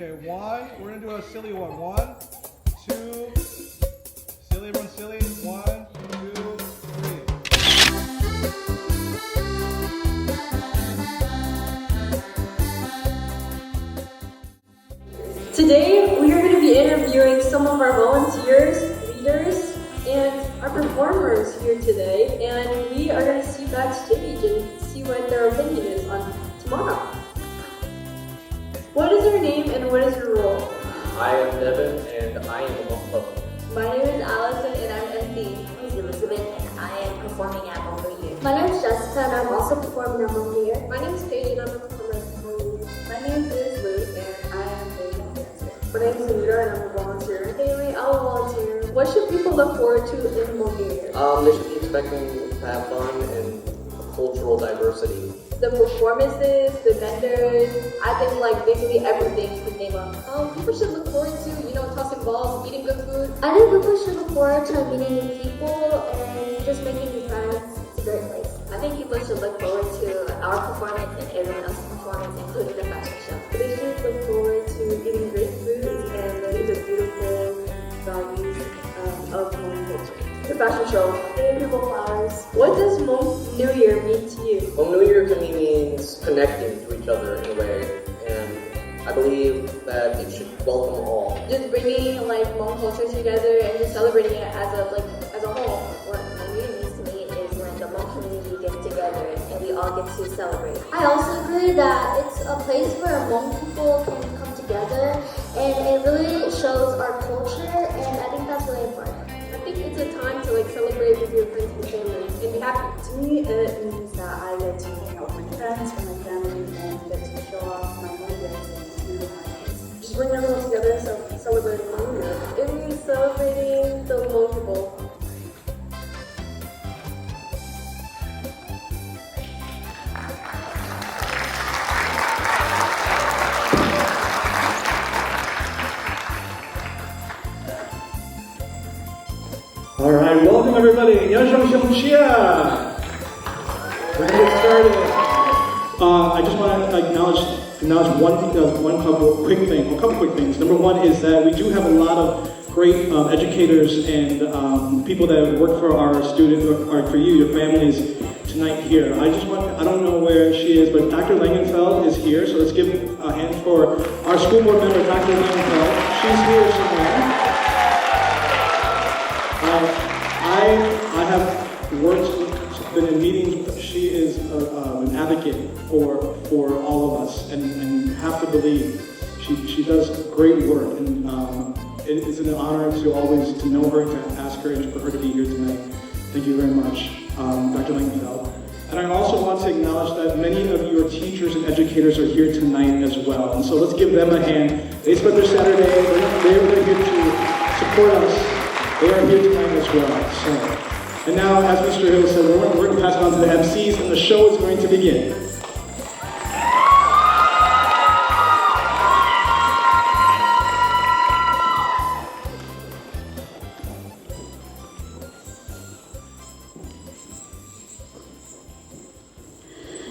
Okay, one. We're gonna do a silly one. One, two. Silly, everyone silly. One, two, three. Today, we are going to be interviewing some of our volunteers, leaders, and our performers here today. And we are going to see backstage and see what their opinion is on tomorrow. What is your name and what is your role? I am Devin and I am a Hmong lover. My name is Allison and I'm MC. My name is Elizabeth and I am performing at Hmong New Year. My name is Jessica and I'm also performing at Hmong New Year. My name is Paige and I'm a performer at Hmong New Year. My name is Liz and I am a dancer. My name is Anita and I'm a volunteer. Haley, I'm a volunteer. What should people look forward to in Hmong New Year? They should be expecting to have fun and cultural diversity. The performances, the vendors, I think like basically everything you can name up. People should look forward to, tossing balls, eating good food. I think people should look forward to meeting new people and just making new friends. It's a great place. I think people should look forward to our performance and everyone else's performance, including the fashion show. They should look forward to eating great foods and learning the beautiful values of Hmong culture. The fashion show. Giving people flowers. What does Hmong New Year mean to you? Hmong New Year to me means connecting to each other in a way, and I believe that it should welcome all. Just bringing like Hmong culture together and just celebrating it as a whole. What Hmong New Year means to me is when the Hmong community gets together and we all get to celebrate. I also agree that it's a place where Hmong people can come together and it really shows our culture and I think that's really important. I think it's a time to celebrate with your friends and family and be happy. To me, it means that I get to hang out with my friends and my family and get to show off my language and do my things. Just bring everyone together and celebrate Hmong New Year. It means celebrating the Hmong people. All right, welcome everybody. We're gonna get started. I just want to acknowledge a couple quick things. Number one is that we do have a lot of great educators and people that work for our students, or for you, your families, tonight here. I don't know where she is, but Dr. Langenfeld is here, so let's give a hand for our school board member, Dr. Langenfeld. She's here somewhere. I have been in meetings. She is an advocate for all of us, and you have to believe she does great work. And it is an honor to know her, to ask her, and for her to be here tonight. Thank you very much, Dr. Langenfeld. And I also want to acknowledge that many of your teachers and educators are here tonight as well. And so let's give them a hand. They spent their Saturday. They're here to support us. They are here tonight as well. And now, as Mr. Hill said, we're going to pass it on to the MCs, and the show is going to begin.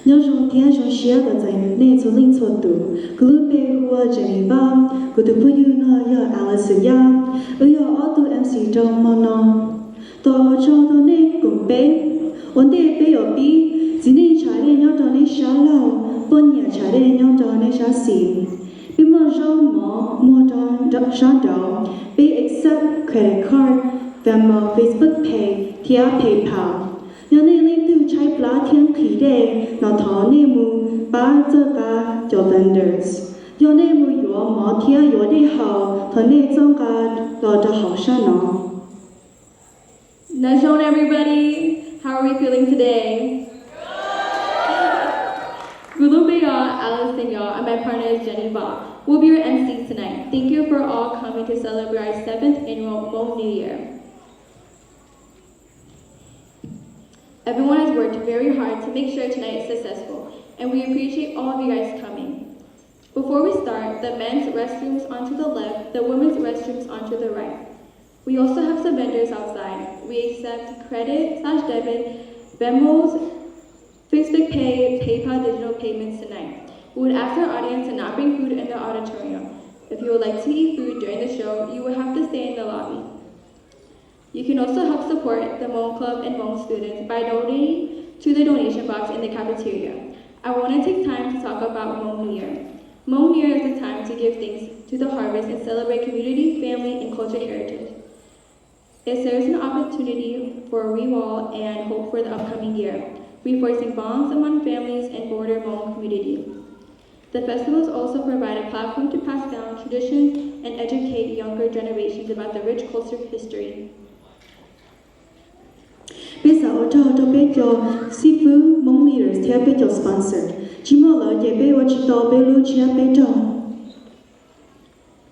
Nhớ rằng thiên trong xia và dạy nên cho linh cho tụ, cứ lúc bê hùa Geneva, cứ từ bây giờ nó giờ Alice ya, giờ ở tụ MC trong mong non, tao cho tao nên cùng bê, vấn đề bê ở bi, chỉ nên trái lên nhau tao nên xả lâu, bên nhà trái lên nhau tao nên xả xỉn, bị mà rong mua tao xả đầu, bị accept credit card, Venmo, Facebook Pay, Tia PayPal. Nhớ nên linh từ trái lá thiên khí đề, nó thó nê mù, ba dơ ca cho vendors. Nhớ nê mù yếu mỏ thia yếu đề hào, thó nê dông ca lò cho hào xa nó. Nice showing, everybody. How are we feeling today? Gulubeya, Allison Ya, and my partner is Jenny Ba. We'll be your MCs tonight. Thank you for all coming to celebrate our 7th annual Hmong New Year. Everyone has worked very hard to make sure tonight is successful, and we appreciate all of you guys coming. Before we start, the men's restrooms onto the left, the women's restrooms onto the right. We also have some vendors outside. We accept credit/debit, Venmos, Facebook Pay, PayPal digital payments tonight. We would ask our audience to not bring food in the auditorium. If you would like to eat food during the show, you will have to stay in the lobby. You can also help support the Hmong Club and Hmong students by donating to the donation box in the cafeteria. I want to take time to talk about Hmong New Year. Hmong New Year is a time to give thanks to the harvest and celebrate community, family, and cultural heritage. It serves an opportunity for renewal and hope for the upcoming year, reinforcing bonds among families and border Hmong community. The festivals also provide a platform to pass down traditions and educate younger generations about the rich cultural history. Bây giờ ở cho bé cho si phứ Hmong leaders theo bé cho sponsor. Chỉ mua lỡ để bé ở chỉ tàu bé lưu chia bé cho.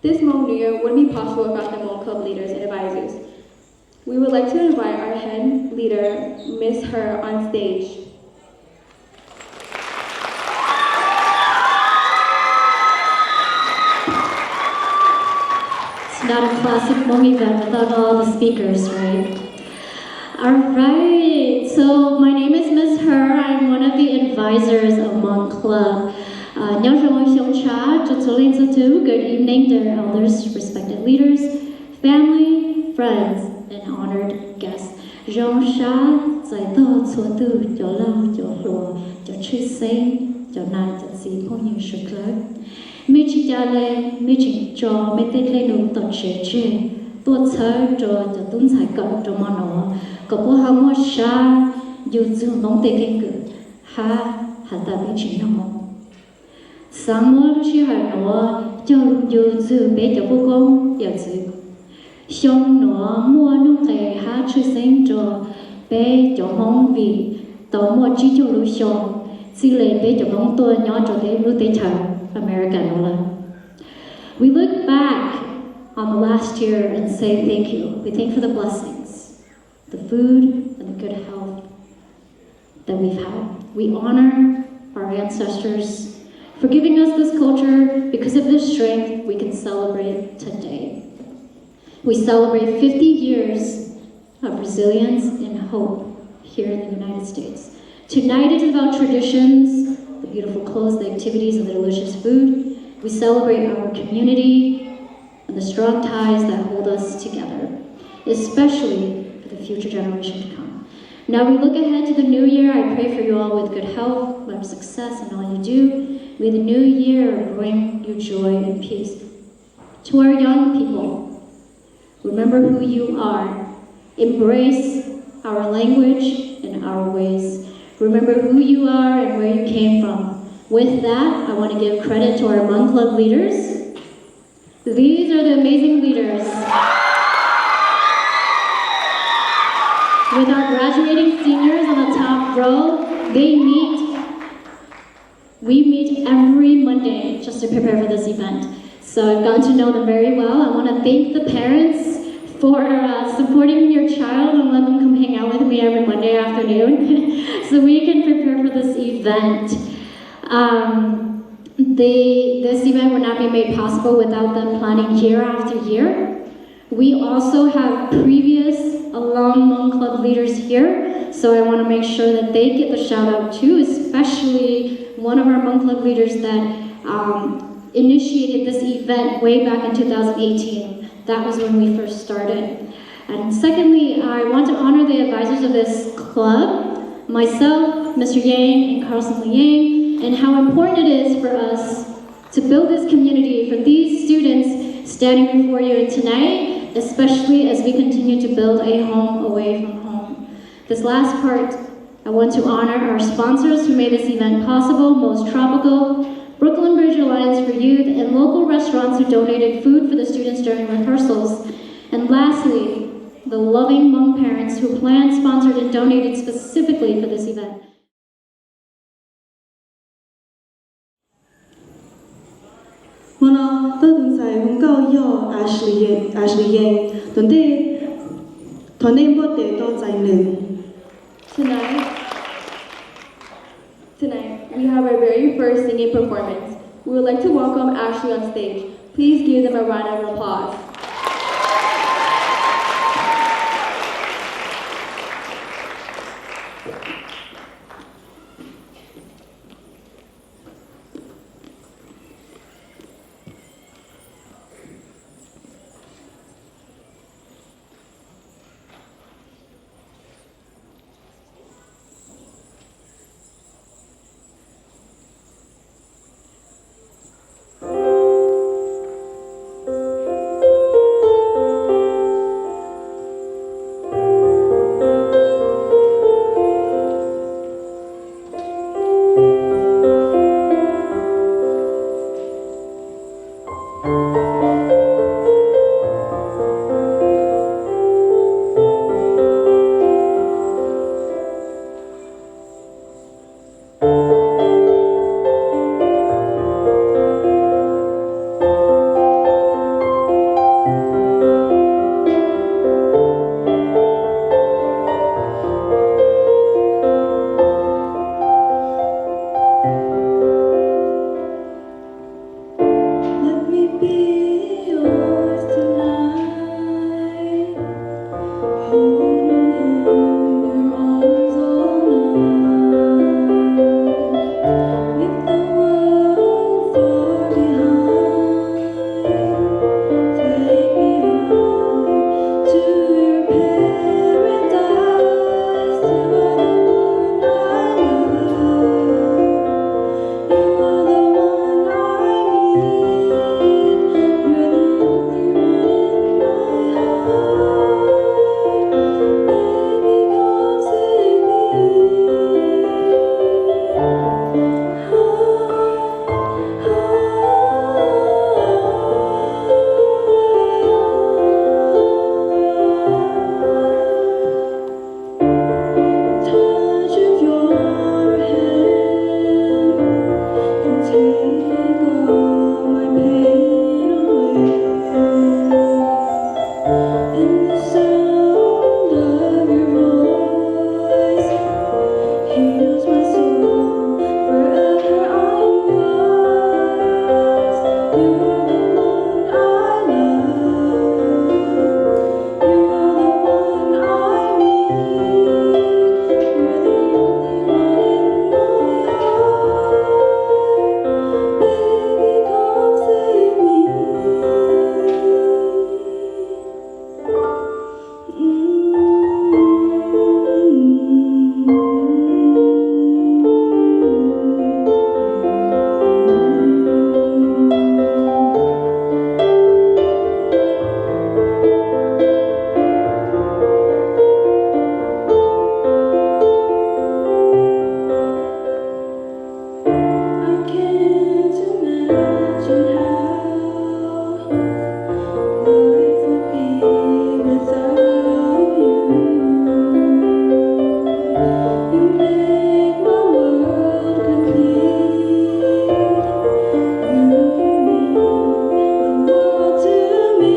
This Hmong New Year wouldn't be possible without the Hmong Club leaders and advisors. We would like to invite our head leader, Ms. Her, on stage. It's not a classic Hmong event without all the speakers, right? Alright, so my name is Ms. Her. I'm one of the advisors of Hmong Club. Good evening, dear elders, respected leaders, family, friends, and honored guests. Có bố hà mua xa dù dù bóng tê kênh cử hà ta biết chính nó sáng mua lúc xí hà nó cho dù dù bé cho bố công giờ dù xong nó mua nông kề hà chú sinh cho bé cho mong vì tao mua chỉ cho lúc xong xí lệ bé cho bóng tôi nhỏ cho thế lúc tế thằng America nó là. We look back on the last year and say thank you. We thank for the blessings, the food, and the good health that we've had. We honor our ancestors for giving us this culture. Because of this strength, we can celebrate today. We celebrate 50 years of resilience and hope here in the United States. Tonight is about traditions, the beautiful clothes, the activities, and the delicious food. We celebrate our community and the strong ties that hold us together, especially for the future generation to come. Now we look ahead to the new year. I pray for you all with good health, much success in all you do. May the new year bring you joy and peace. To our young people, remember who you are. Embrace our language and our ways. Remember who you are and where you came from. With that, I want to give credit to our Hmong Club leaders. These are the amazing leaders. With our graduating seniors on the top row, we meet every Monday just to prepare for this event. So I've gotten to know them very well. I want to thank the parents for supporting your child and let them come hang out with me every Monday afternoon so we can prepare for this event. This event would not be made possible without them planning year after year. We also have previous alum Hmong Club leaders here, so I want to make sure that they get the shout out too, especially one of our Hmong Club leaders that initiated this event way back in 2018. That was when we first started. And secondly, I want to honor the advisors of this club, myself, Mr. Yang, and Carlson Liang, and how important it is for us to build this community for these students standing before you tonight, especially as we continue to build a home away from home. This last part, I want to honor our sponsors who made this event possible, Most Tropical, Brooklyn Bridge Alliance for Youth, and local restaurants who donated food for the students during rehearsals. And lastly, the loving Hmong parents who planned, sponsored, and donated specifically for this event. Bueno, tôi tuần sai không cao yo Ashley Yang, tuần đây tuần này bớt để tôi giải nữ. Tonight, we have our very first singing performance. We would like to welcome Ashley on stage. Please give them a round of applause. Let me be yours tonight, holding in your arms all night. Leave the world far behind. Take me home to your paradise. You are the one I love. You are the one I need. You're the only one in my heart. Baby, come save Touch of your hand can take all my pain away, and the sound of your voice heals my soul. Forever I'm yours. You are the one I love. You are the one I need. You're the only one in my heart. Baby, come save me. I can't imagine how life would be without you. You make my world complete. You mean the world to me.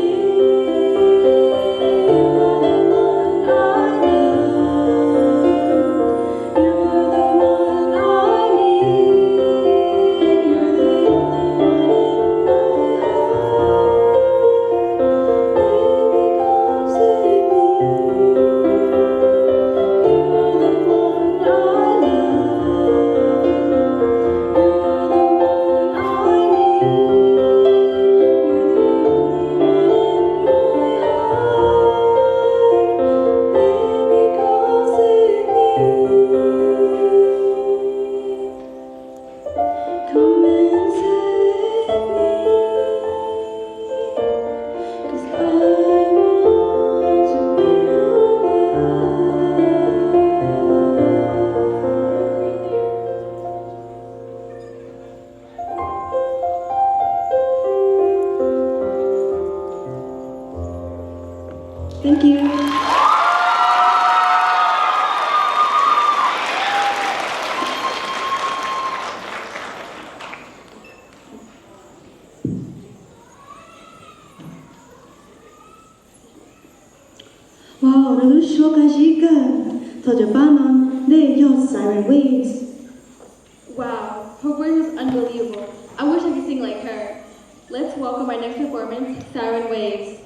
You are the one I love. You are the one I need. You're the only one in my heart. Baby, come save me. You are the one I love. You are the one I need. You're the only one in my heart. Baby, come save me. Come and save me, 'cause I want to be alive. Thank you. Wow, 나도 쇼까지 더 저반은 내 Siren Waves. Wow, her voice was unbelievable. I wish I could sing like her. Let's welcome our next performance, Siren Waves.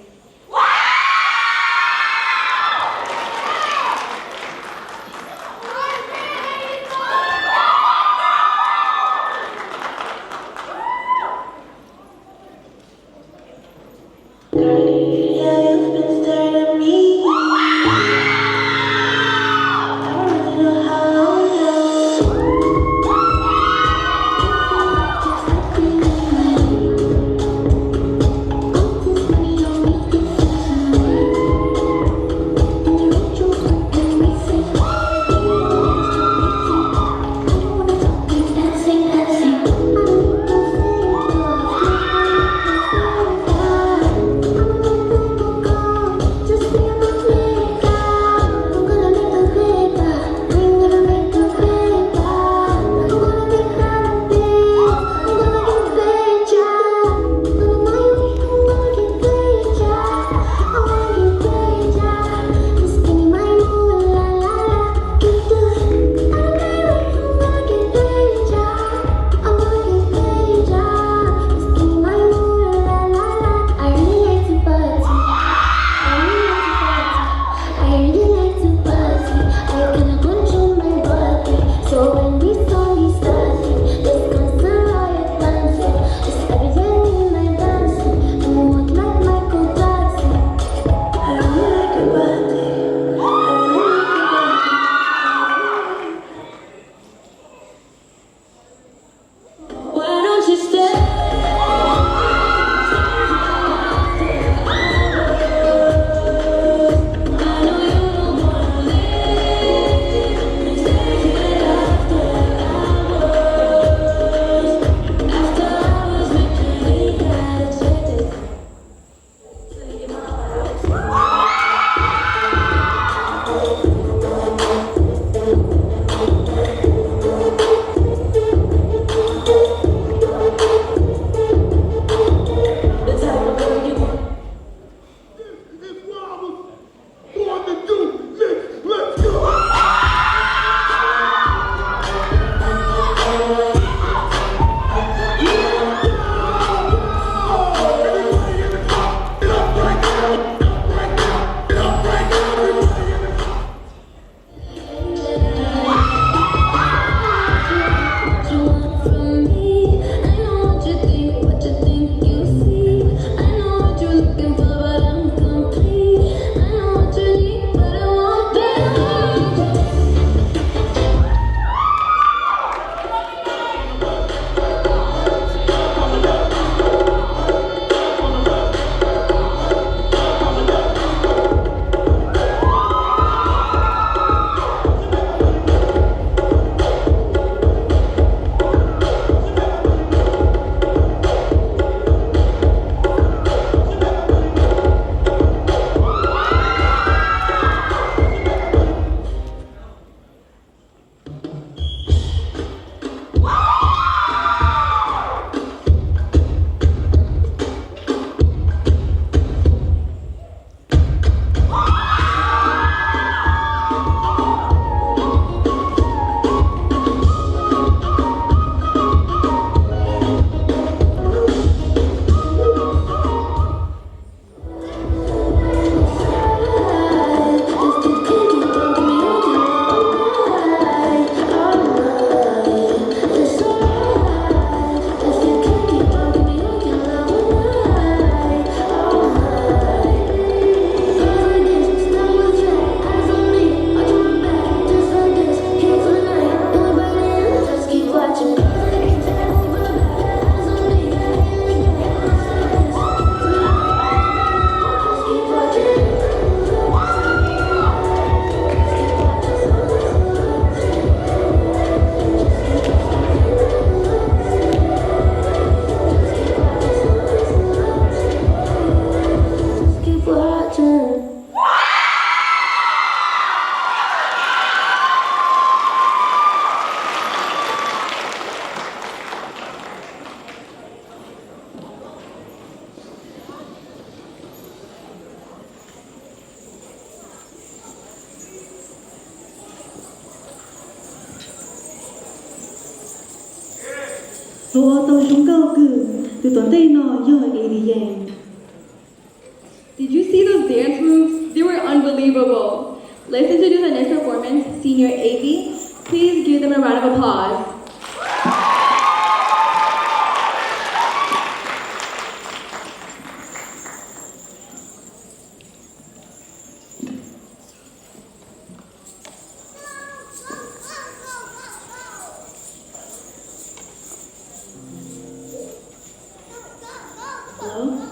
Yeah, you've been staring at me. I don't really know how long. Just like me. Lo tao chúng câu cử từ tuần tây nọ yo ADN. Did you see those dance moves? They were unbelievable. Let's introduce our next performance, Senior AB. Please give them a round of applause. Hello?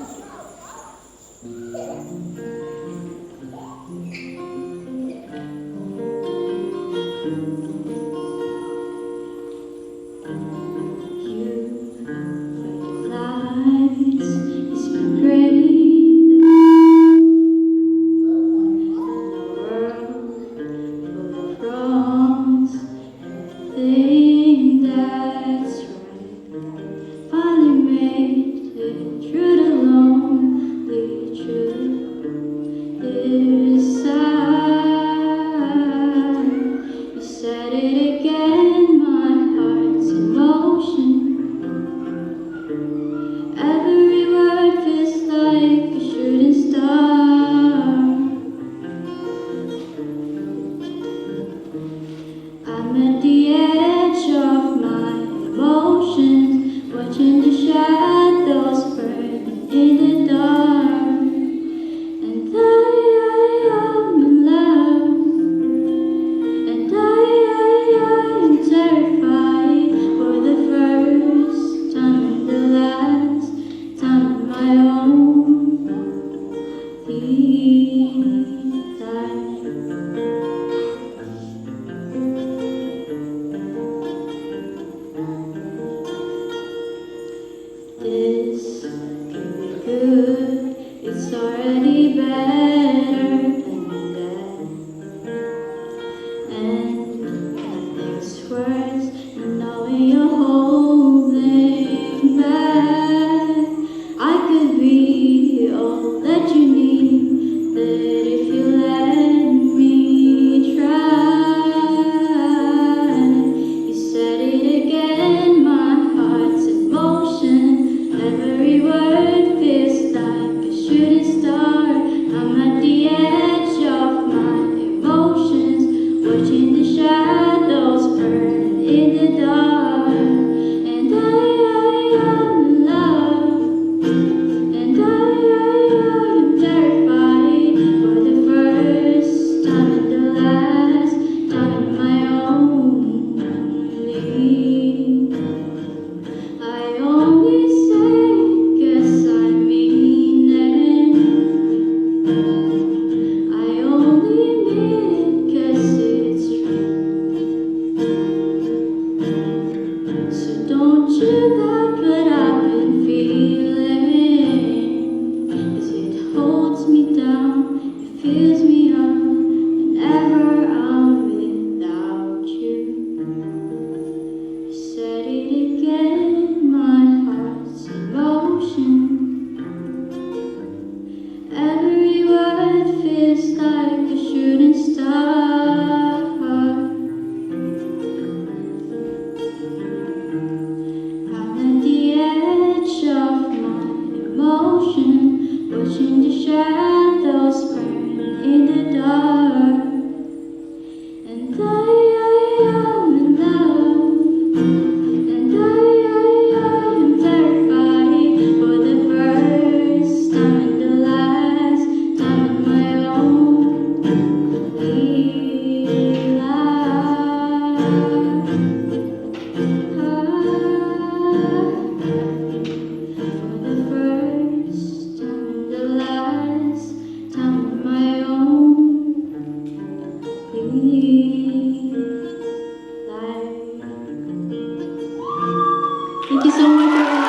Thank you so much, everyone.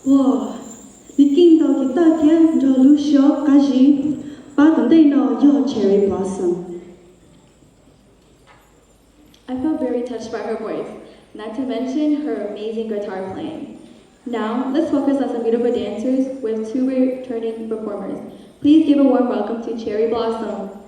Wow, đi kinh tàu kita kia rồi lưu xóa cá gì, ba tuần đây nọ yo cherry blossom. I felt very touched by her voice. not to mention her amazing guitar playing. Now, let's focus on some beautiful dancers with two returning performers. Please give a warm welcome to Cherry Blossom.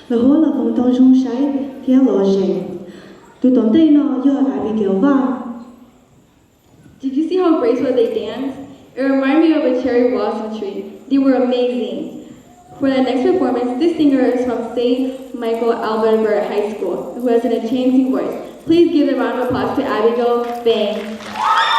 là hố là không tao trong sái phía lò rèn tụi tụi đây nó do ai bị kiểu va. Did you see how graceful they danced? It reminded me of a cherry blossom tree. They were amazing. For the next performance, this singer is from St. Michael Alberta High School, who has an enchanting voice. Please give a round of applause to Abigail Bang. Oh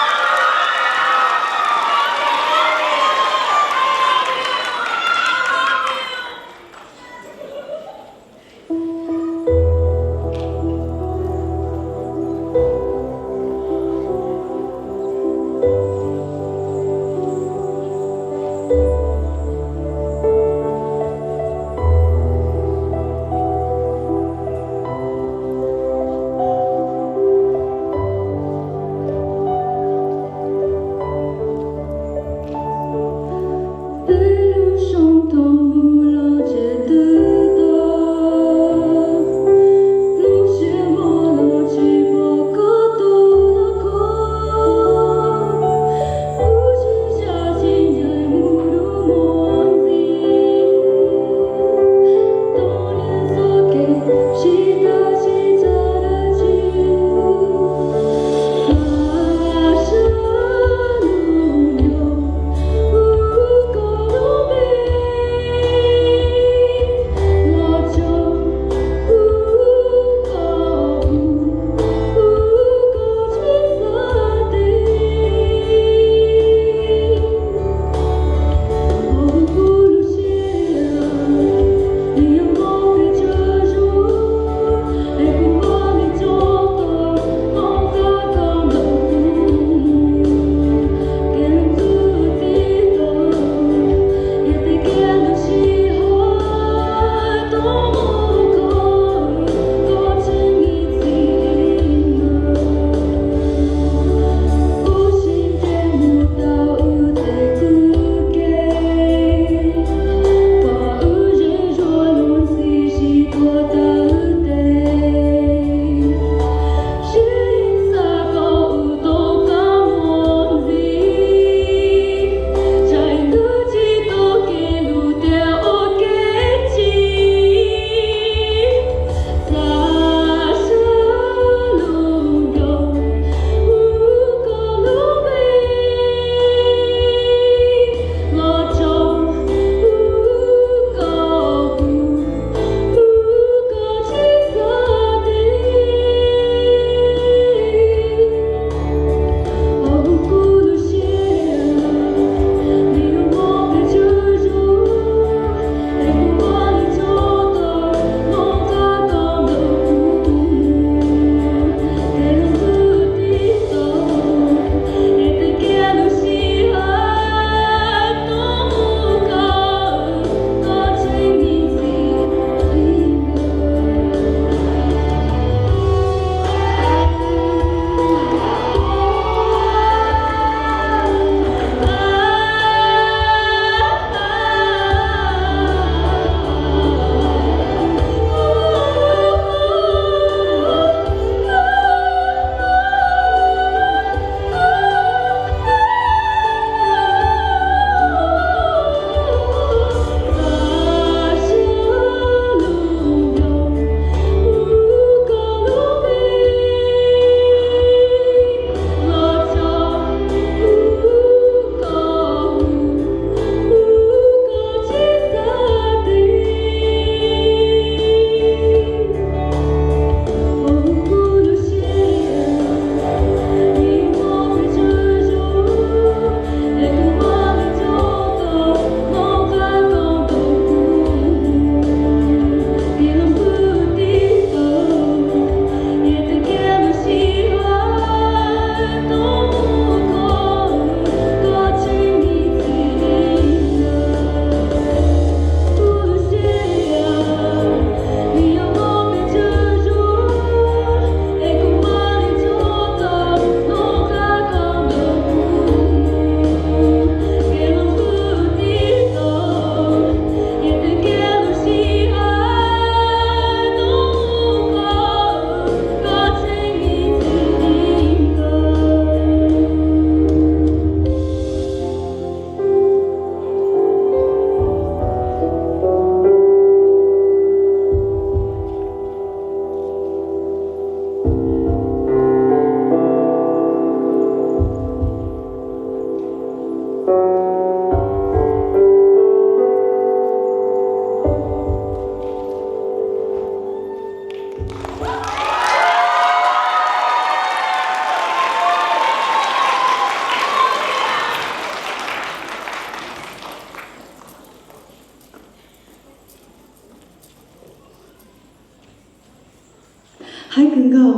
Hai cưng gạo,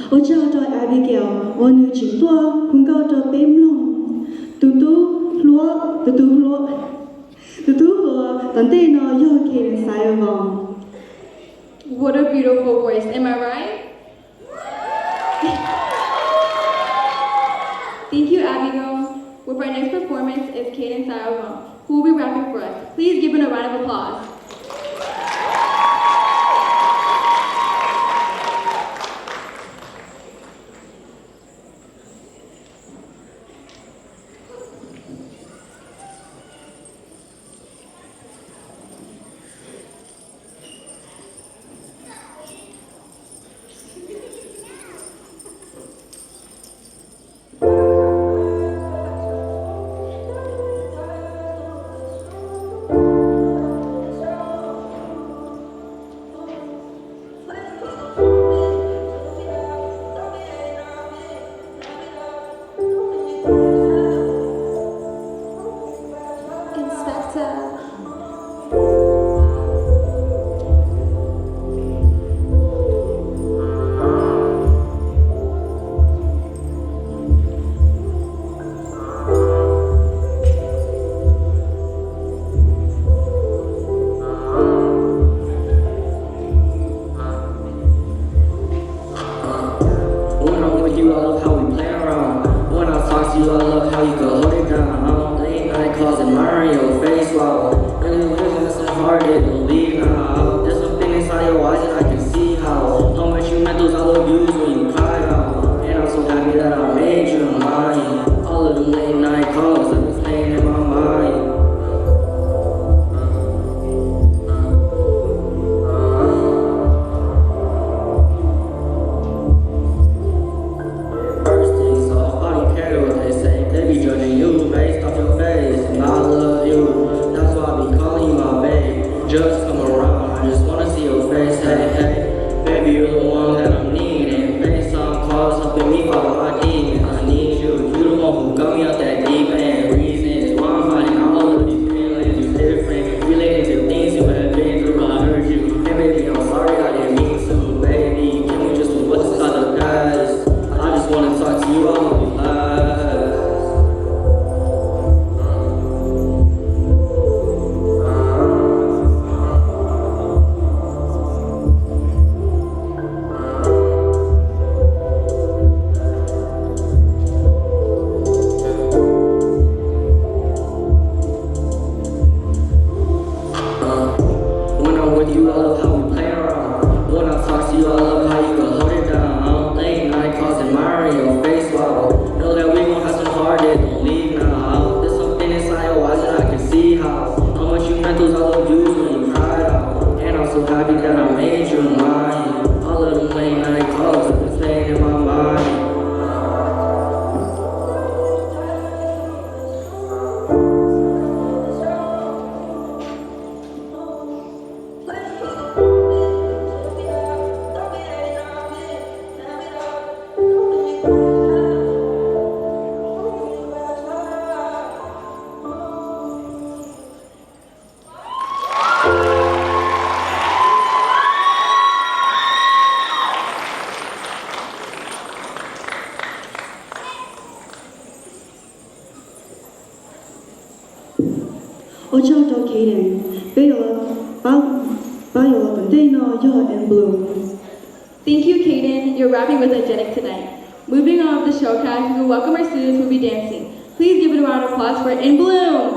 ô chào cho Abigail, ô nữ chính tua, cưng gạo cho bếm lòng. Tụ lúa, tận tê nó yo kê sai vòng. What a beautiful voice, am I right? Thank you, Abigail. With our next performance is Kaden Sayawong, who will be rapping for us. Please give him a round of applause. Ô chào cho Kaden, bây giờ tận tê nó yo and bloom. Thank you, Kaden. Your rapping was energetic tonight. Moving on with the showcast, we will welcome our students who will be dancing. Please give it a round of applause for In Bloom.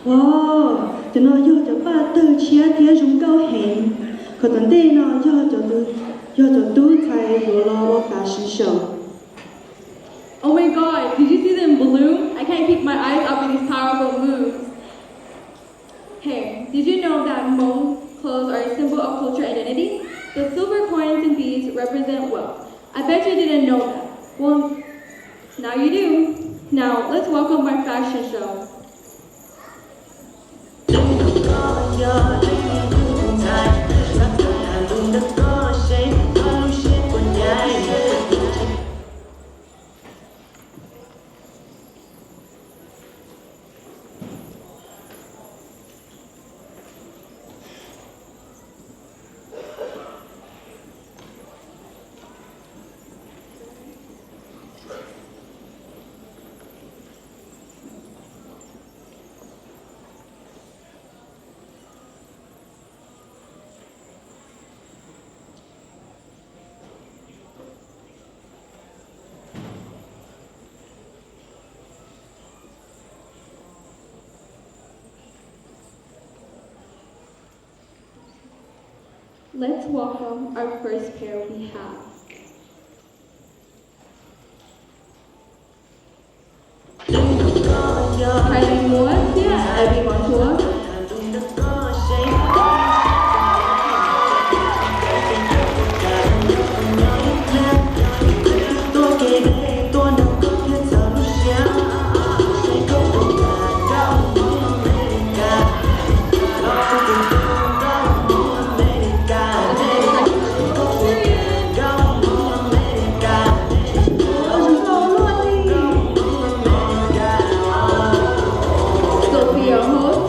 Wow, cho nó do cho ba tư chia thế dùng cao hình, còn tận đây nó do cho tu thay đồ lo và fashion show. Oh my god, did you see them bloom? I can't keep my eyes up at these powerful moves. Hey, did you know that Hmong clothes are a symbol of culture identity? The silver coins and beads represent wealth. I bet you didn't know that. Well, now you do. Now, let's welcome our fashion show. Let's welcome our first pair we have. Kylie Moore, Abby Montour. Sophia Ho,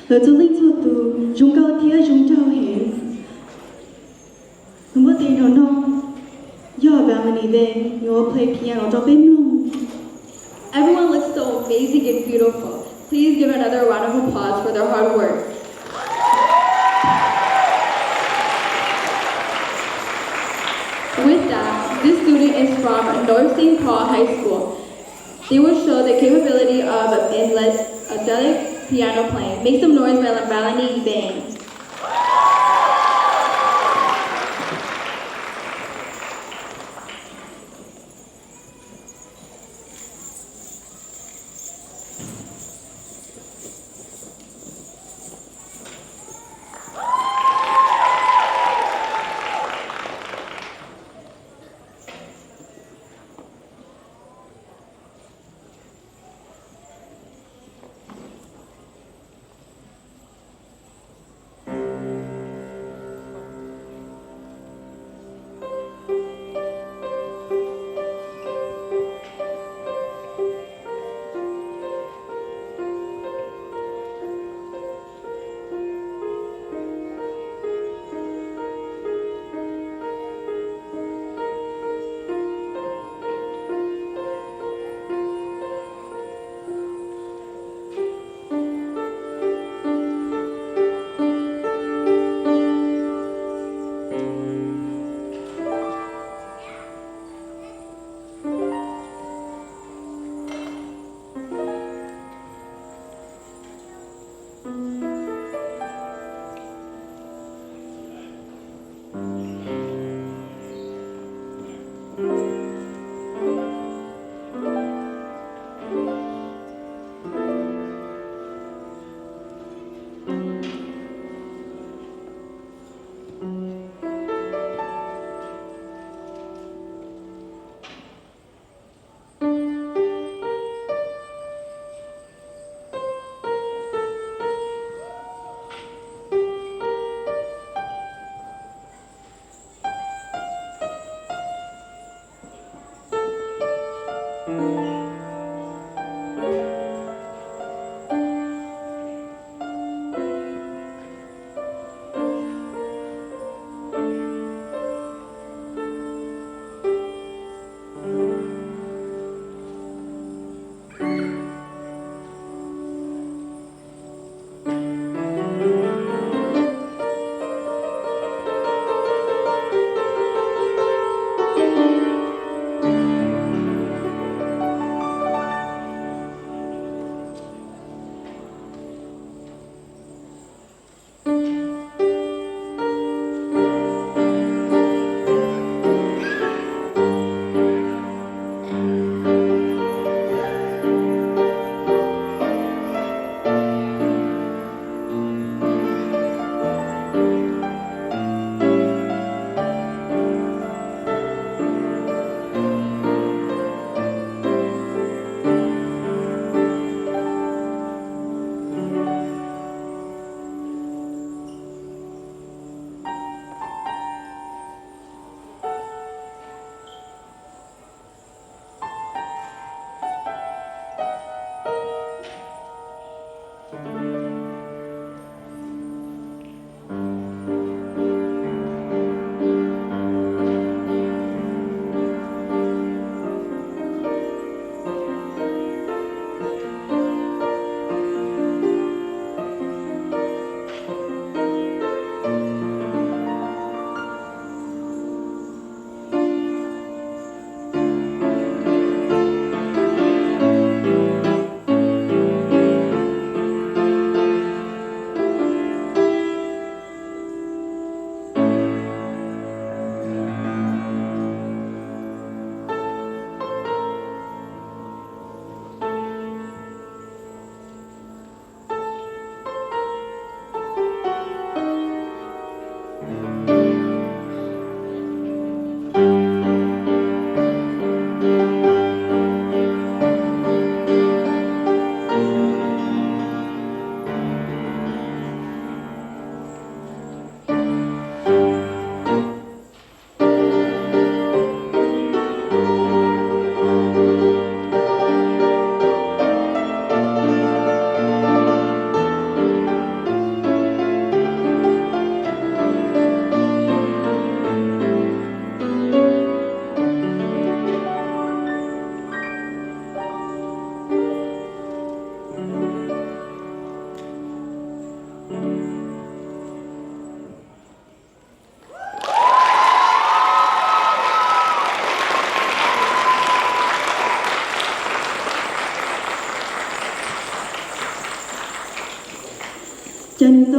Lỡ cho linh cho tù, chúng cao thía chúng trao hề. Chúng có tiền nó non. Do about many then, you will play piano cho bếm luôn. Everyone looks so amazing and beautiful. Please give another round of applause for their hard work. With that, this student is from North St. Paul High School. They will show the capability of angelic piano playing. Make some noise by Melanie Bain.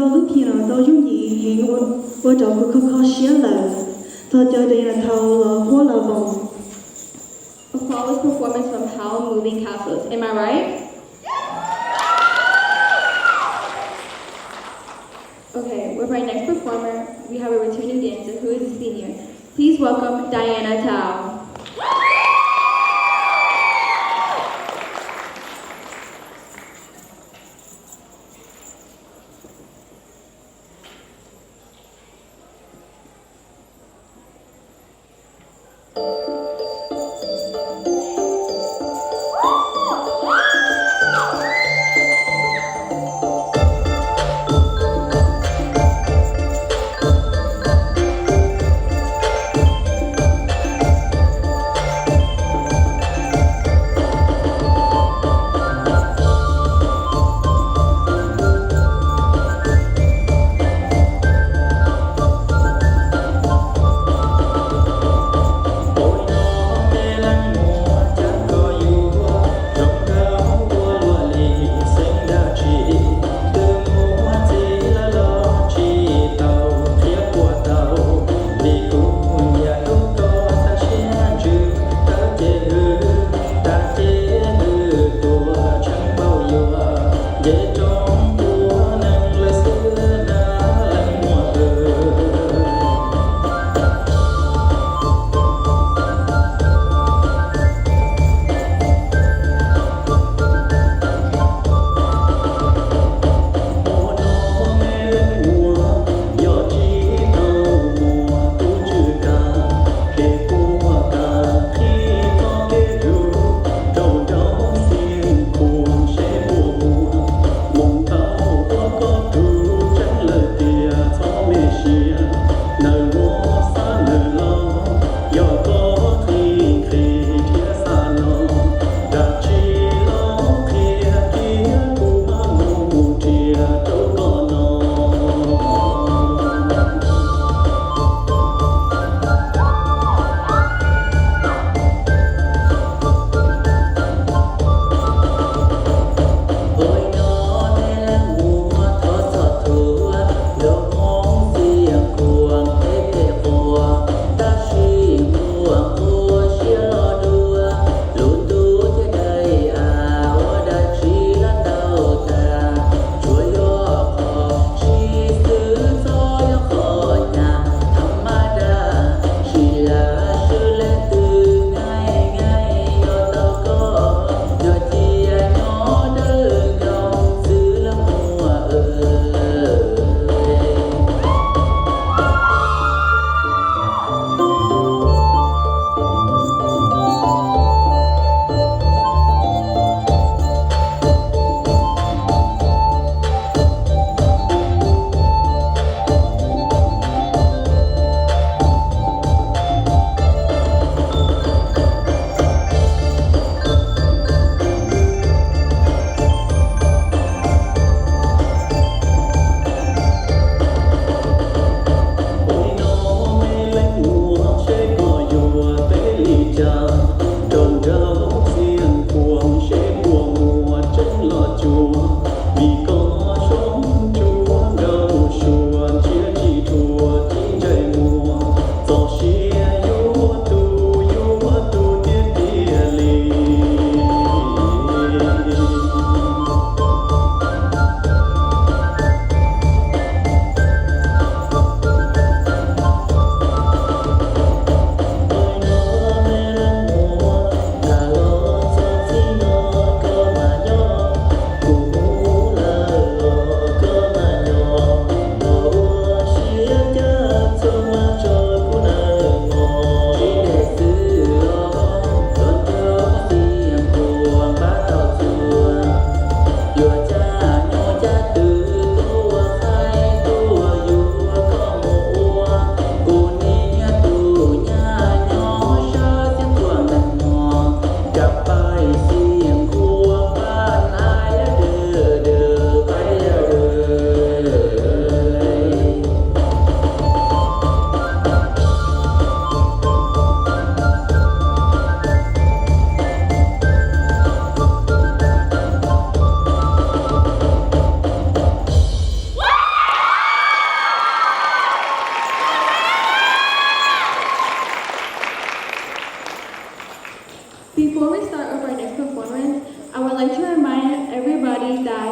do lúc khi nào do dung nhị hiện của trò của khó xía là thọ cho đây là thầu là quá là vòng. A flawless performance from Howell Moving Castles. Am I right? Okay, with our next performer, we have a returning dancer who is a senior. Please welcome Diana Tao.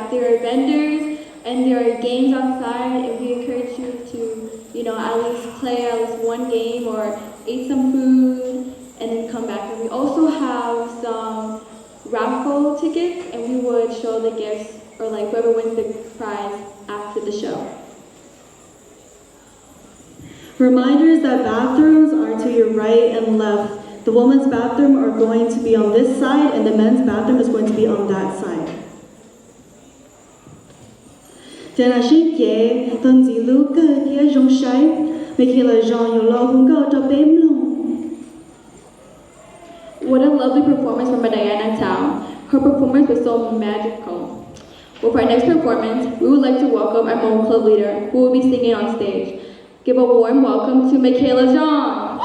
that there are vendors and there are games outside, and we encourage you to, at least play at least one game or eat some food and then come back. And we also have some raffle tickets, and we would show the gifts or like whoever wins the prize after the show. Reminders that bathrooms are to your right and left. The women's bathroom are going to be on this side, and the men's bathroom is going to be on that side. Tena shinkie, ton zi lu ke dia jong shai, me kila jong yo lo hung go to bem long. What a lovely performance from Diana Tao. Her performance was so magical. Well, for our next performance, we would like to welcome our Hmong club leader, who will be singing on stage. Give a warm welcome to Michaela John.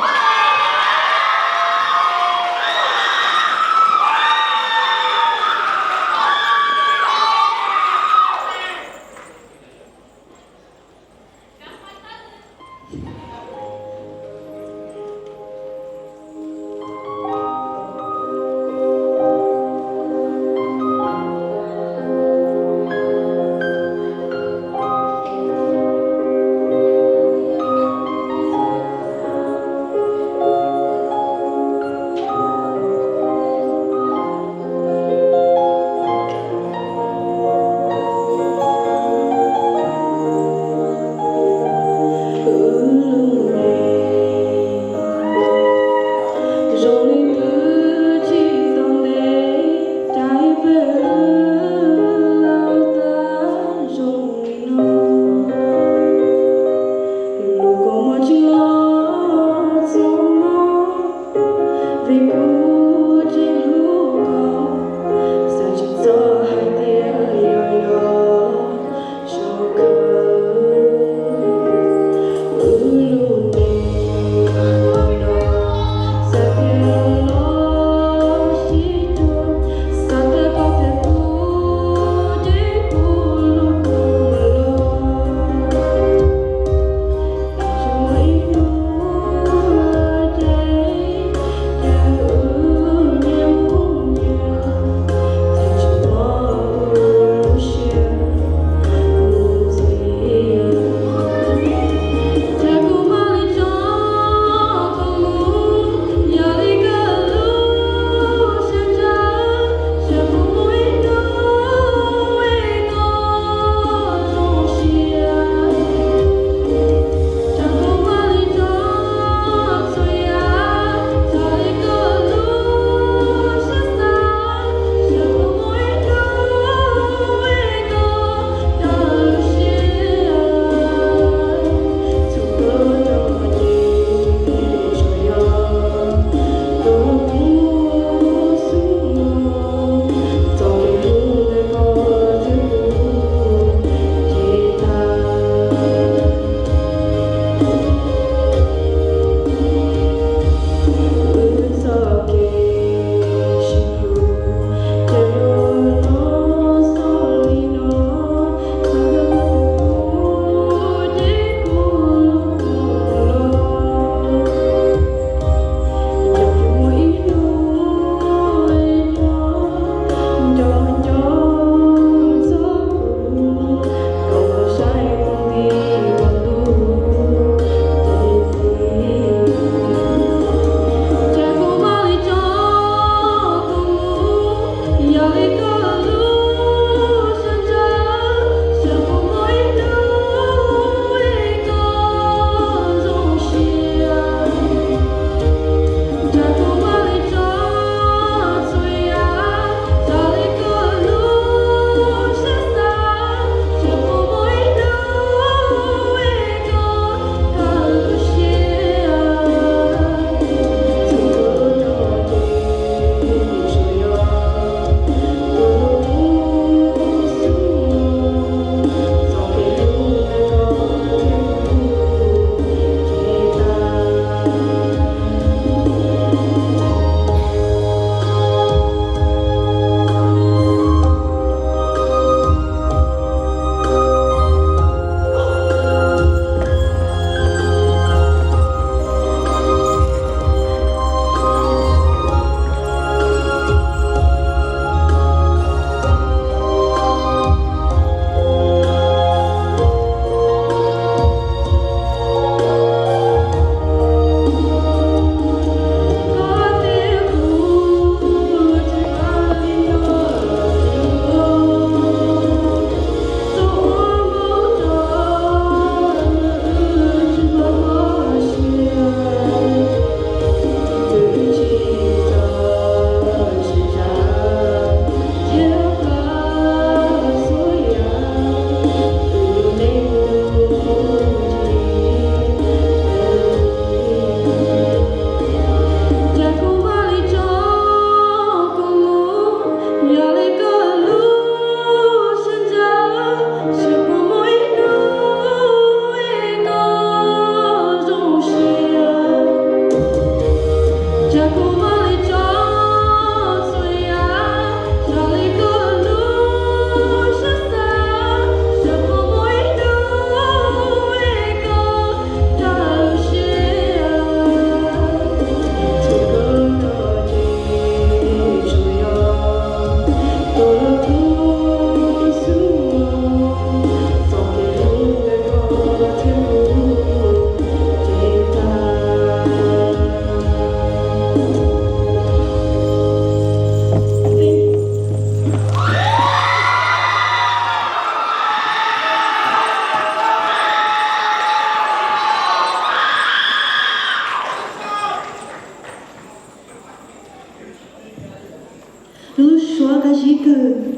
Lu xóa cái gì cơ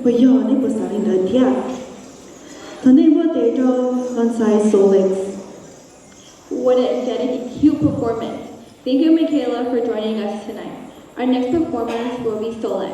bây giờ này bữa sáng đến thiệt. Thằng này bữa để cho con sai Solex. What an energetic and cute performance. Thank you, Michaela, for joining us tonight. Our next performance will be Solex.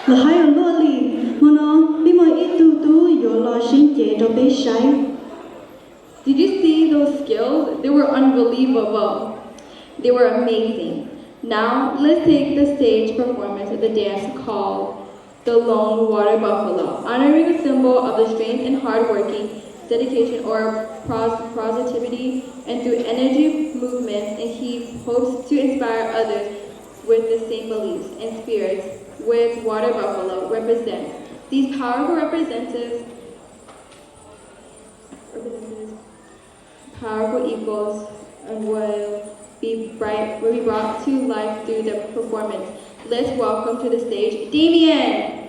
Là hai ở luôn lì, mà nó bị mọi ít tu yo lo sinh chế cho bé sai. Did you see those skills? They were unbelievable. They were amazing. Now, let's take the stage performance of the dance called the Lone Water Buffalo, honoring a symbol of the strength and hardworking, dedication or positivity, and through energy movements and hopes to inspire others with the same beliefs and spirits which Water Buffalo represents. These powerful powerful equals, will be brought to life through the performance. Let's welcome to the stage Damien.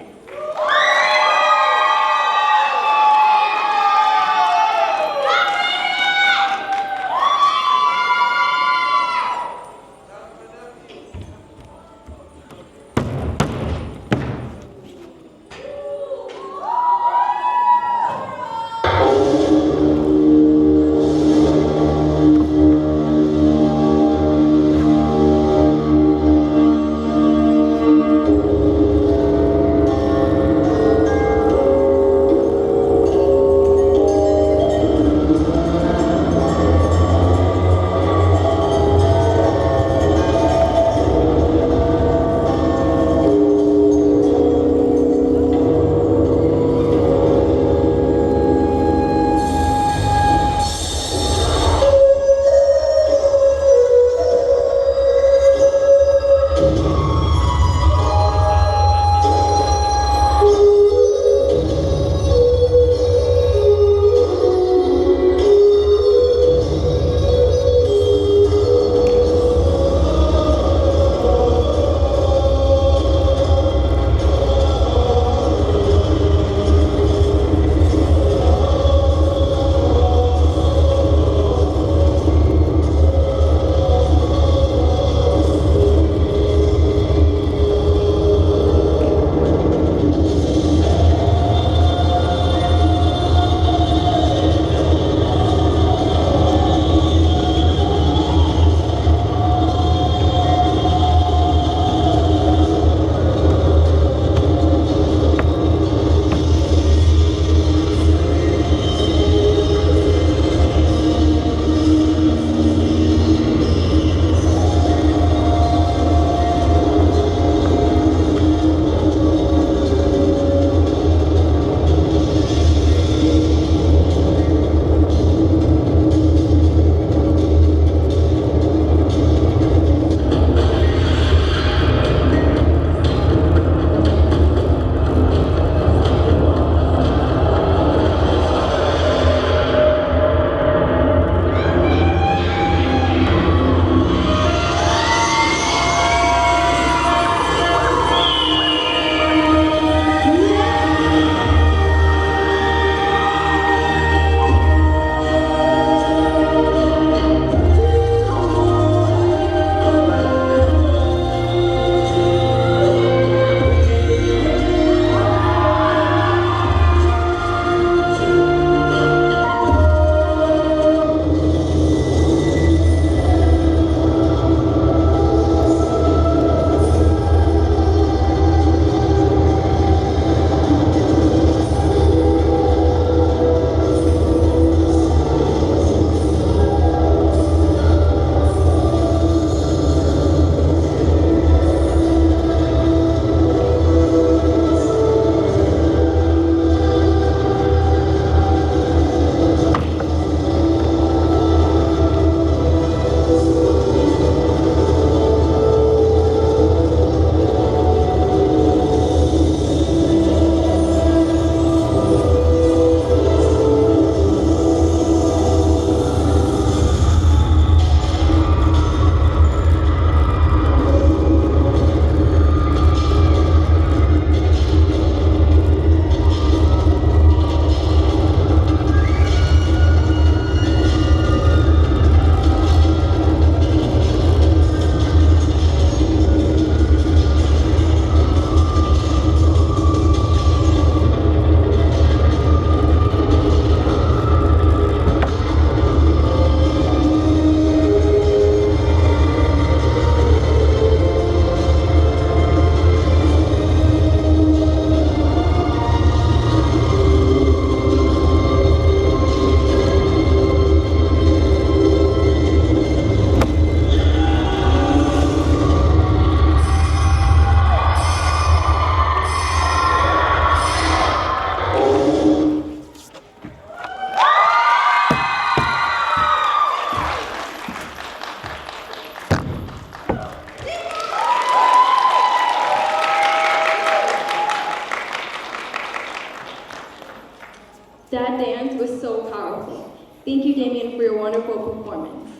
Thank you, Damien, for your wonderful performance.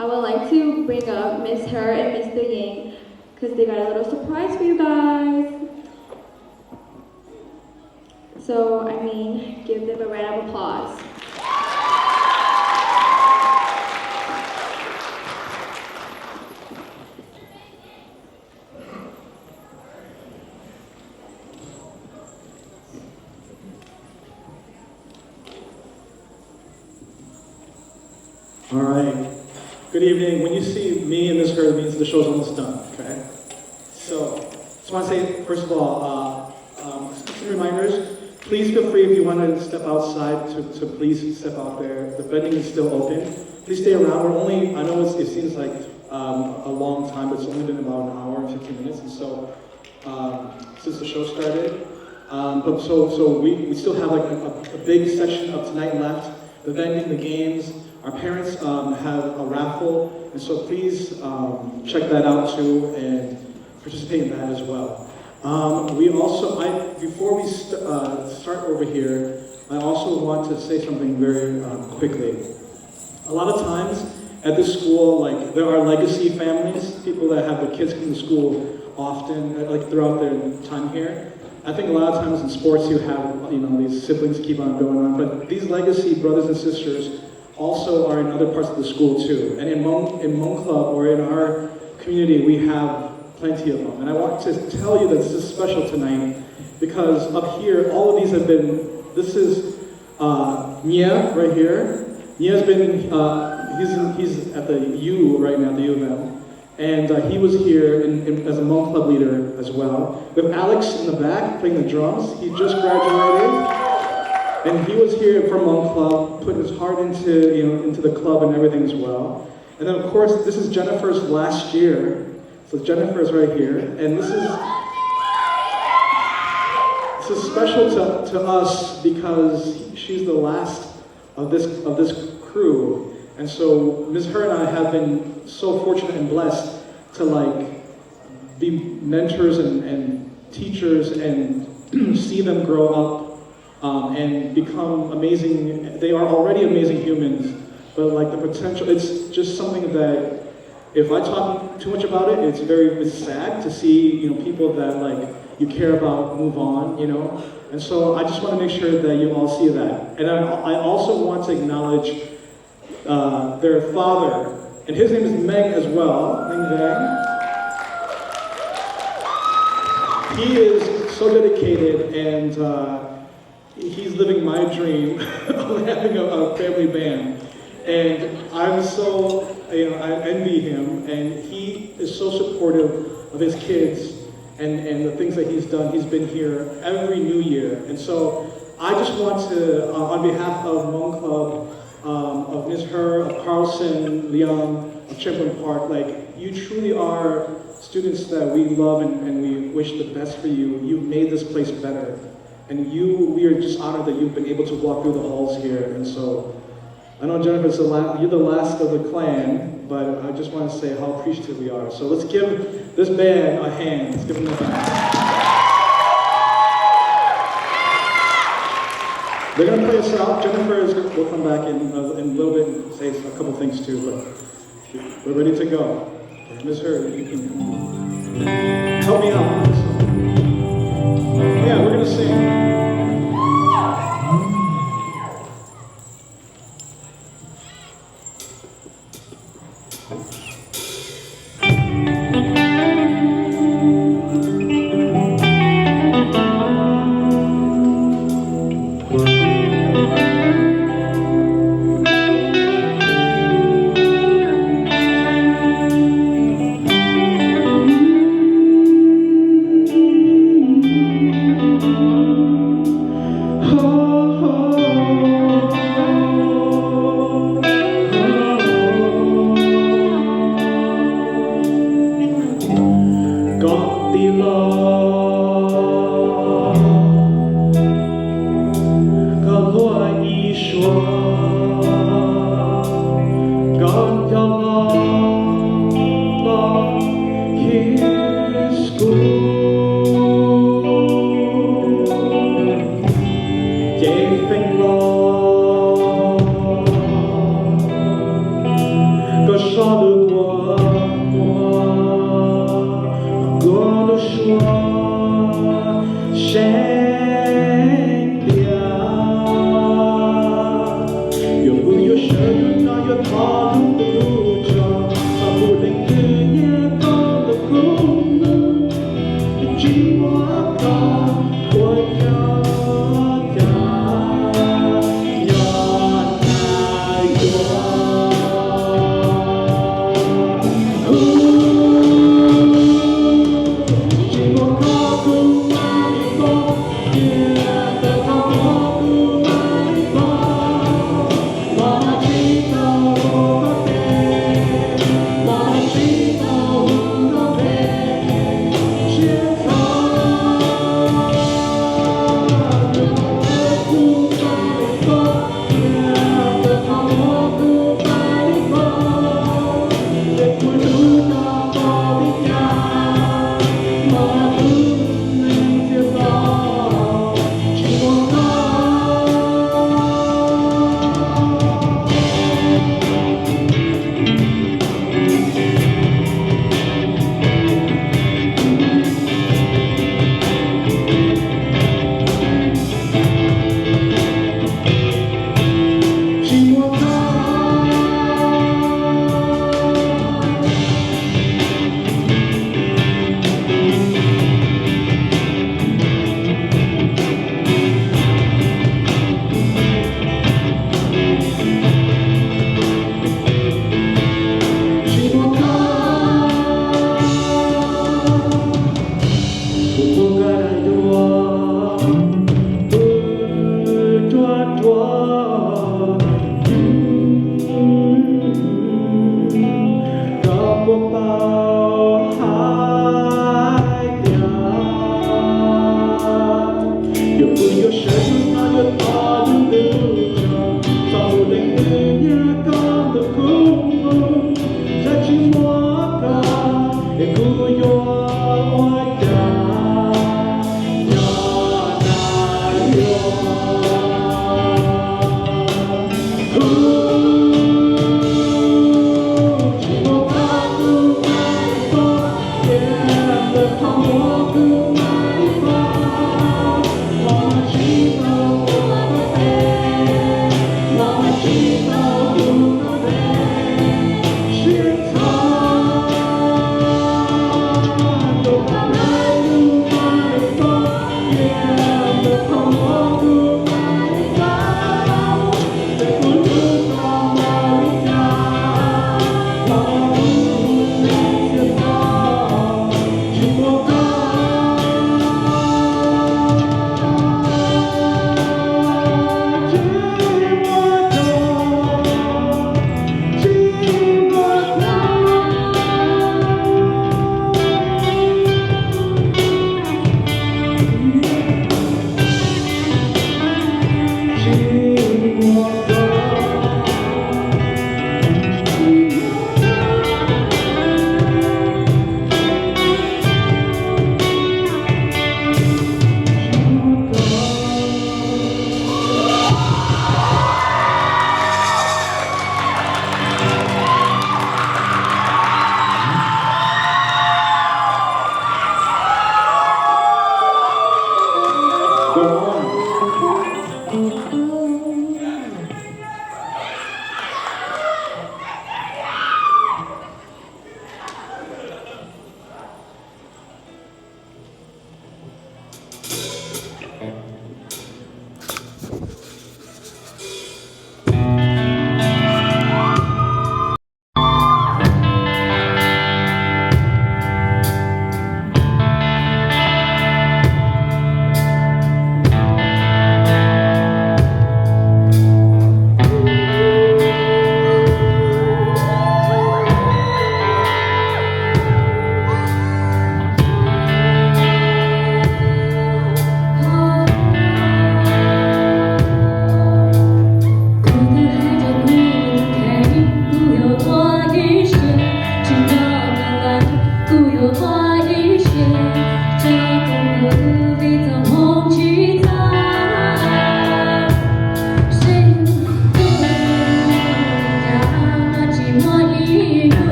I would like to bring up Miss Her and Mr. Yang because they got a little surprise for you guys. So, give them a round of applause. All right. Good evening. When you see me and Ms. Heard, it means the show's almost done, okay? So, just want to say, first of all, some reminders. Please feel free if you want to step outside to please step out there. The vending is still open. Please stay around. We're only, I know it seems like a long time, but it's only been about an hour and 15 minutes. And so, since the show started, so we still have like a big section of tonight left. The vending, the games. Our parents have a raffle, and so please check that out too and participate in that as well. We also, before we start over here, I also want to say something very quickly. A lot of times at this school, like there are legacy families, people that have their kids come to school often, like throughout their time here. I think a lot of times in sports you have, these siblings keep on going on, but these legacy brothers and sisters also are in other parts of the school too. And in Hmong Club or in our community, we have plenty of them. And I want to tell you that this is special tonight because up here, all of these have been, this is Nia right here. Nia's been, he's at the U right now, the U of M. And he was here as a Hmong Club leader as well. We have Alex in the back playing the drums. He just graduated. And he was here from Hmong Club, put his heart into the club and everything as well. And then of course, this is Jennifer's last year. So Jennifer is right here, and this is special to us because she's the last of this crew. And so Ms. Her and I have been so fortunate and blessed to be mentors and teachers and see them grow up. And become amazing. They are already amazing humans, but the potential, it's just something that if I talk too much about it, it's sad to see, people that you care about move on, And so I just want to make sure that you all see that. And I also want to acknowledge their father, and his name is Meng as well, Meng Vang. He is so dedicated and he's living my dream of having a family band. And I'm so, I envy him, and he is so supportive of his kids and the things that he's done. He's been here every New Year. And so I just want to, on behalf of Hmong Club, of Ms. Her, of Carlson, Leon, of Champlin Park, you truly are students that we love and we wish the best for you. You've made this place better. And we are just honored that you've been able to walk through the halls here. And so, I know Jennifer, you're the last of the clan, but I just want to say how appreciative we are. So let's give this band a hand. Let's give them a hand. They're going to play us out. Jennifer will come back in a little bit and say a couple things too, but we're ready to go. Ms. Her, you can help me out on this. Yeah, we're going to sing. 说的过我的说谁有不有谁那有他路的路上不能跟也高的功能寂寞高我要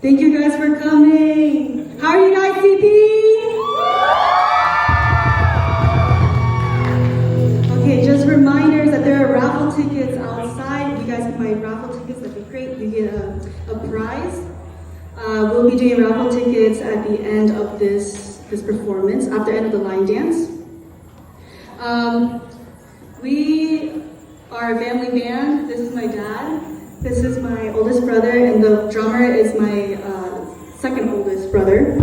Thank you guys for coming. How are you guys, CP? Okay, just reminders that there are raffle tickets outside. You guys can buy raffle tickets, that'd be great. You get a prize. We'll be doing raffle tickets at the end of this performance, at the end of the line dance. We are a family band. This is my dad. This is my oldest brother, and the drummer is my second oldest brother.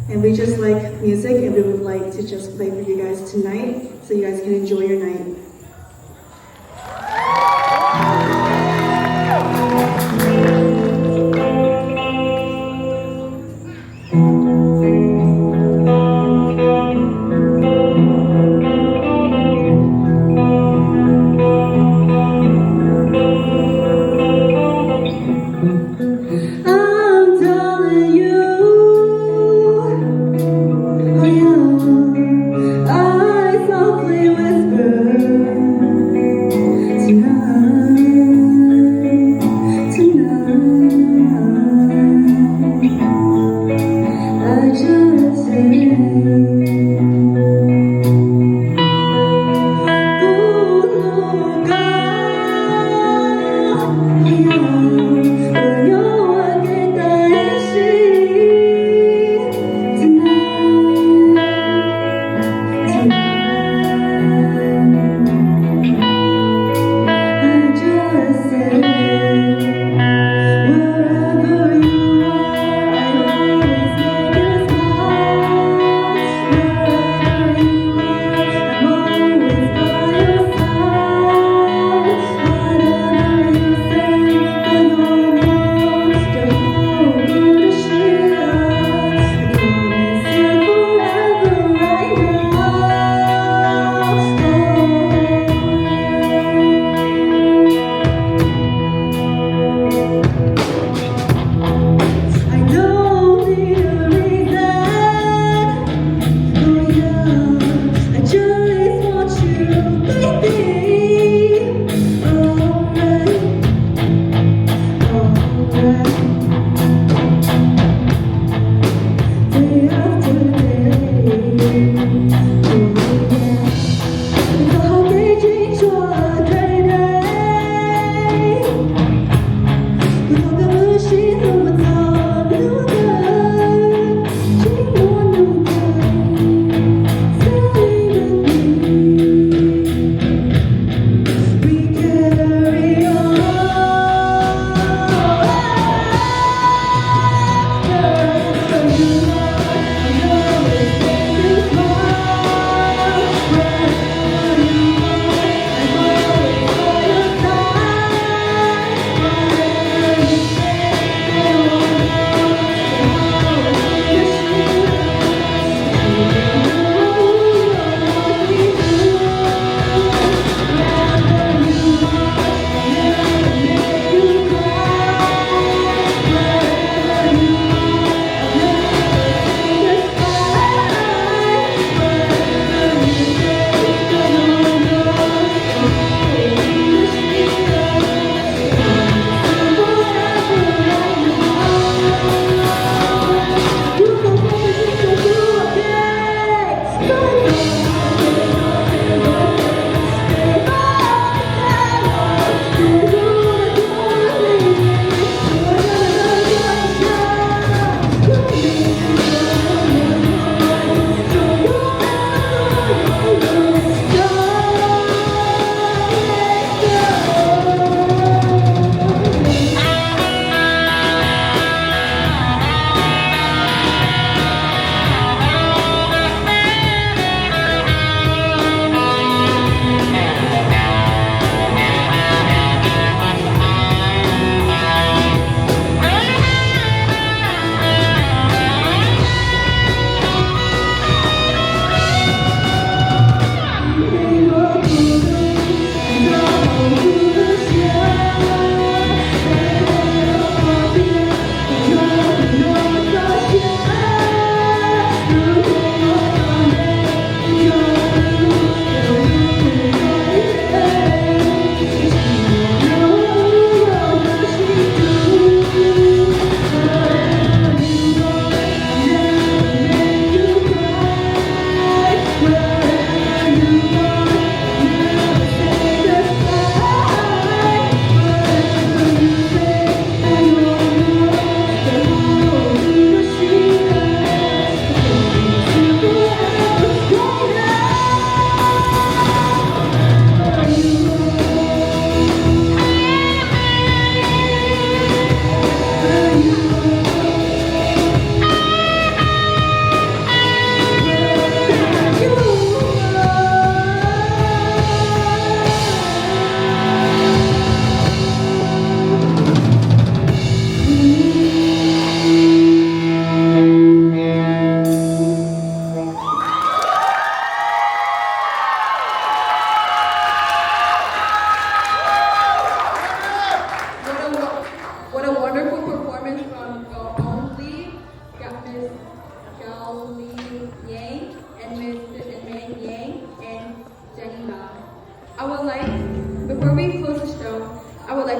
And we just like music, and we would like to just play for you guys tonight, so you guys can enjoy your night. I softly whisper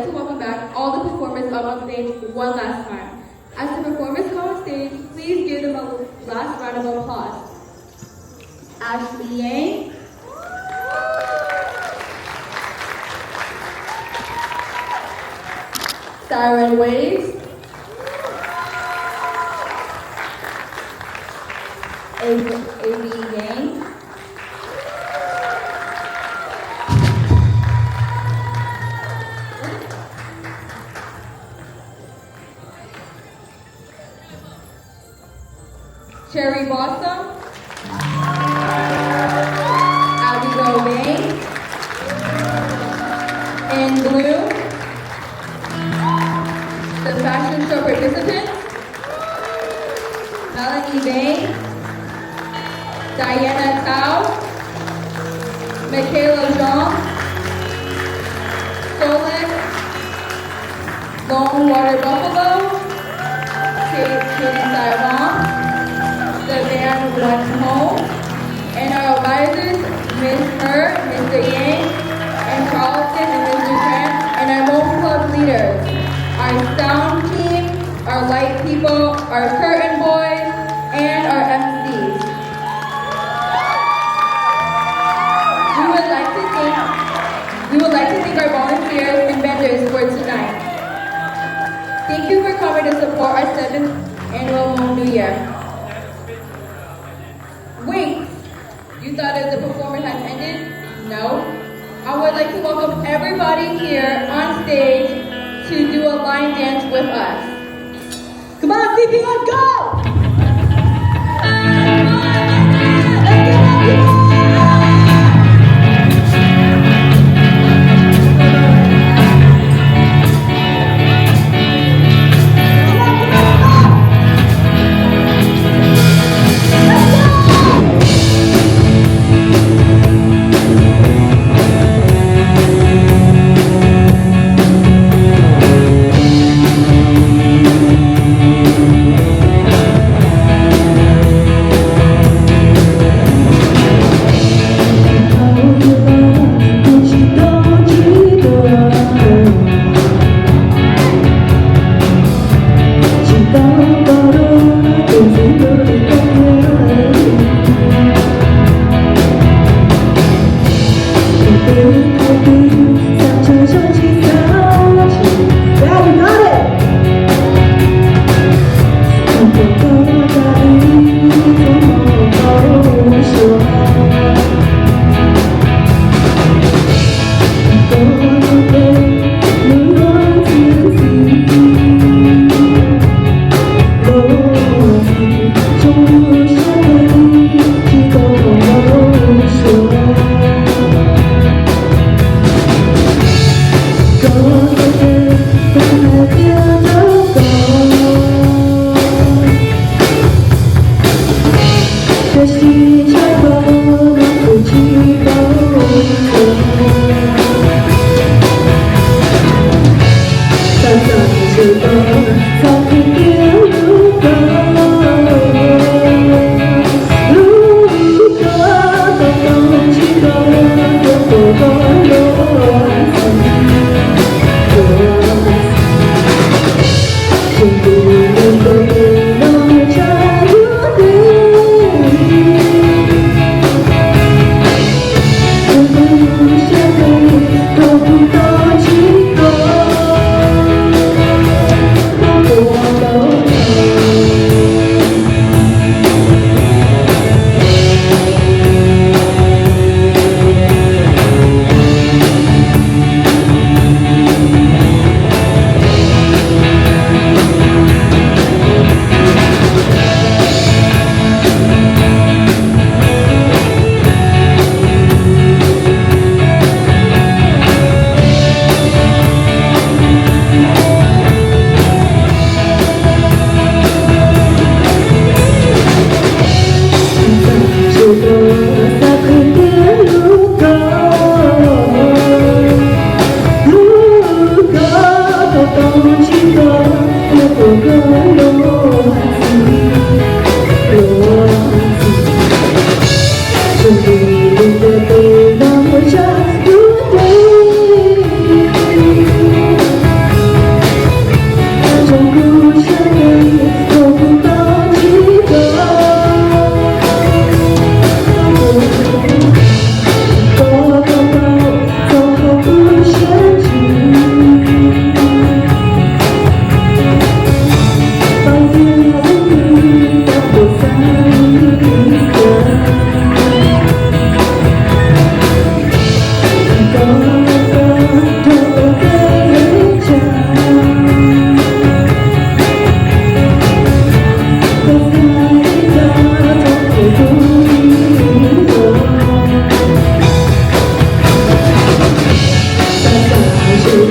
like to welcome back all the performers up on stage one last time. As the performers come on stage, please give them a last round of applause. Ashley Yang, Siren Waves, A.B. Yang, Cherry Blossom, Abigail May, and Bloom, the fashion show participants, Melanie Bay, Diana Tao, Michaela Zhang, Solek, Lone Water Buffalo, Katie Sairam, the band went home, and our advisors, Ms. Her, Mr. Yang, and Charleston, and Mr. Chen, and our Hmong Club leaders, our sound team, our light people, our curtain boys, and our MCs. We would like to thank our volunteers and vendors for tonight. Thank you for coming to support our 7th annual Hmong New Year. Wait, you thought that the performance has ended? No. I would like to welcome everybody here on stage to do a line dance with us. Come on, CP, let's go! Thank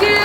you.